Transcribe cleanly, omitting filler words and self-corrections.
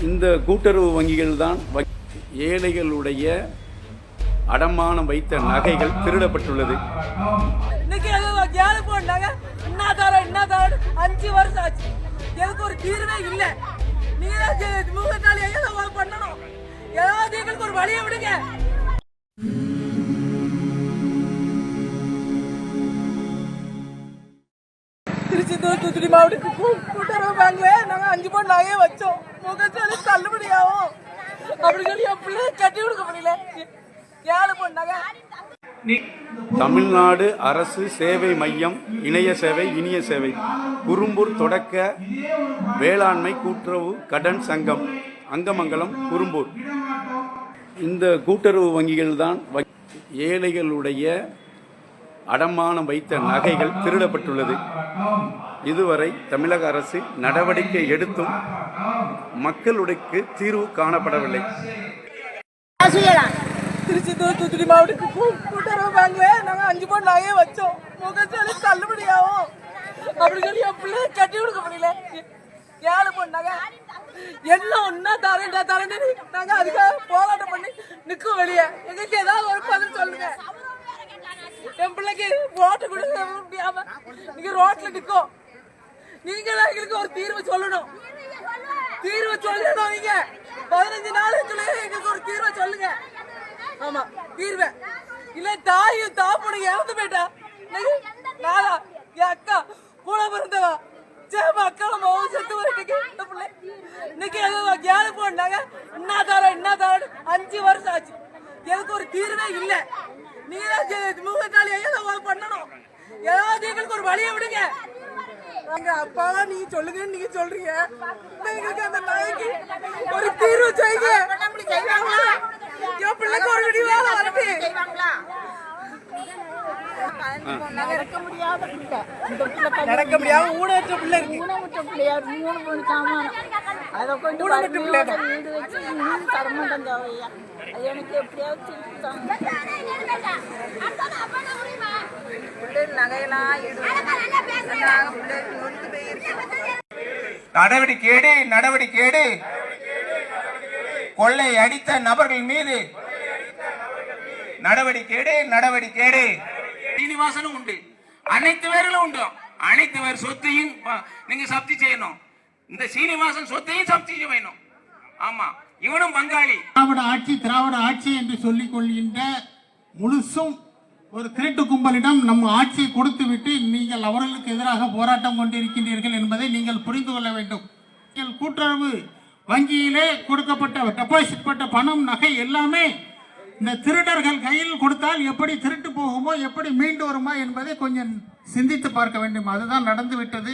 இந்த கூட்டுறவு வங்கிகள் தான் ஏழைகளுடைய அடமானம் வைத்த நகைகள் திருடப்பட்டுள்ளது. இன்னைக்கு 5 வருஷம் ஆச்சு, எனக்கு ஒரு தீர்வே இல்லை. நீங்க பண்ணணும், ஏதாவது எங்களுக்கு ஒரு வழியை விடுங்க. திருச்செந்தூர் தூத்துக்குடி மாவட்டத்துக்கு கூட்டுறவு பேங்க்ல நாங்க 5 பவுன் நகையை வச்சோம். முகச்சாலி தள்ளுபடியாகும் அப்படின்னு சொல்லி என் பிள்ளை கட்டி கொடுக்க முடியல. 7 பவுன் நகை. தமிழ்நாடு அரசு சேவை மையம் இணைய சேவை இனிய சேவை குரும்பூர் தொடக்க வேளாண்மை கூட்டுறவு கடன் சங்கம் அங்கமங்கலம் குரும்பூர். இந்த கூட்டுறவு வங்கிகள் தான் ஏழைகளுடைய அடமானம் வைத்த நகைகள் திருடப்பட்டுள்ளது. இதுவரை தமிழக அரசு நடவடிக்கை எடுத்தும் மக்களுடைய தீர்வு காணப்படவில்லை. திருச்செந்தூர் தூத்துக்குடி மாவட்டத்துக்கு கூட்டுறவு பேங்க்ல நாங்க 5 பவுன் நகையை வச்சோம். முகச்சாலி தள்ளுபடியாகும் அப்படின்னு சொல்லி என் பிள்ளை கட்டி கொடுக்க முடியல. 7 பவுன் நகை எல்லாம் ஒன்னா தரேன்டா தரேன்னு நாங்க அதுக்காக போராட்டம் பண்ணி நிற்கும் வெளியே. எங்களுக்கு ஏதாவது ஒரு பதில் சொல்லுங்க. என் பிள்ளைக்கு ஓட்டு கொடுக்க முடியாம நீங்க ரோட்ல நிற்கும். நீங்க எங்களுக்கு ஒரு தீர்வு சொல்லணும். தீர்வு சொல்லணும். நீங்க 15 நாளுக்குள்ள எங்களுக்கு ஒரு தீர்வை சொல்லுங்க. ஆமா, தீர்வை இல்ல. தாயும் தாப்பனும் இறந்து போயிட்டா. நானா என் அக்கா கூட பிறந்தவா அக்கா செத்து போயிட்டு இன்னைக்கு 7 போனாங்க. என்ன தர 5 வருஷம் ஆச்சு, எனக்கு ஒரு தீர்வே இல்லை. நீங்க முகத்தாலி பண்ணணும், ஏதாவது எங்களுக்கு ஒரு வழியை விடுங்க. அங்க அப்பாவா நீங்க சொல்லுங்க. நீங்க சொல்றீங்க எங்களுக்கு அந்த நாய்க்கு ஒரு தீர்வு செய்யுங்க. என் பிள்ளைக்கு ஒரு விடிவா நடக்க முடியாம ஊனற்ற பிள்ளை இருக்கு. ஊனமுற்ற பிள்ளையார் 3 பொண்ணு சாமானம் அதை கொண்டு வீடு வச்சு இன்னும் தரமாட்டேன் தேவையா. அது எனக்கு எப்படியாவது நடவடிக்கை கொள்ளை அடித்த நபர்கள் மீது நடவடிக்கை. சீனிவாசனும் உண்டு, அனைத்து பேர்களும் உண்டு. அனைத்து பேர் சொத்தையும் நீங்க சப்தி செய்யணும். இந்த சீனிவாசன் சொத்தையும் சப்தி செய்யணும். ஆமா, இவனும் பங்காளி. திராவிட ஆட்சி என்று சொல்லிக் கொள்கின்ற முழுசும் ஒரு திருட்டு கும்பலிடம் நம்ம ஆட்சியை கொடுத்து விட்டு நீங்கள் அவர்களுக்கு எதிராக போராட்டம் கொண்டிருக்கின்றீர்கள் என்பதை நீங்கள் புரிந்து கொள்ள வேண்டும். கூட்டுறவு வங்கியிலே கொடுக்கப்பட்ட டெபாசிட் பட்ட பணம் நகை எல்லாமே இந்த திருடர்கள் கையில் கொடுத்தால் எப்படி திருட்டு போகுமோ, எப்படி மீண்டு வருமா என்பதை கொஞ்சம் சிந்தித்து பார்க்க வேண்டும். அதுதான் நடந்து விட்டது.